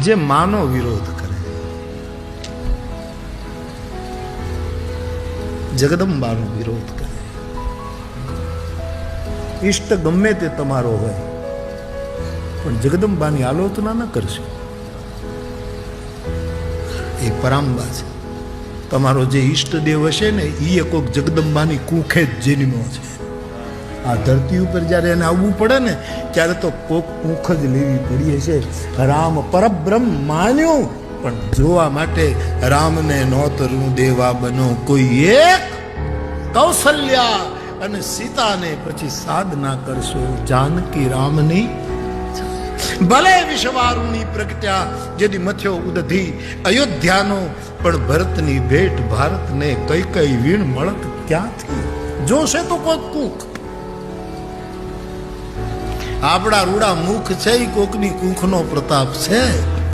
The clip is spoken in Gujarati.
જે માનો વિરોધ કરે, જગદંબાનો વિરોધ કરે, ઈષ્ટ ગમે તે તમારો હોય પણ જગદંબાની આલોચના ન કરશો. એ પરાંબા છે. તમારો જે ઈષ્ટદેવ હશે ને એ કોઈક જગદંબાની કુખે જ જન્મ્યો છે. આ ધરતી ઉપર જ્યારે એને આવવું પડે ને ત્યારે તો કોક કુખ જ લેવી પડી હશે. રામ પરબ્રહ્મ માન્યું પણ જોવા માટે રામને નોતરું દેવા બનો કોઈ એક કૌશલ્યા અને સીતાને પછી સાધના કરશો જાનકી રામની. ભલે વિશ્વારુની પ્રગટ્યા જેથી મથ્યો ઉદધી અયોધ્યાનો, પણ ભરતની ભેટ ભારતને કઈ કઈ વીણ મળત ક્યાંથી? જોશે તો કોઈક કુખ. આપણા રૂડા મુખ છે, કોકની કુખનો પ્રતાપ છે.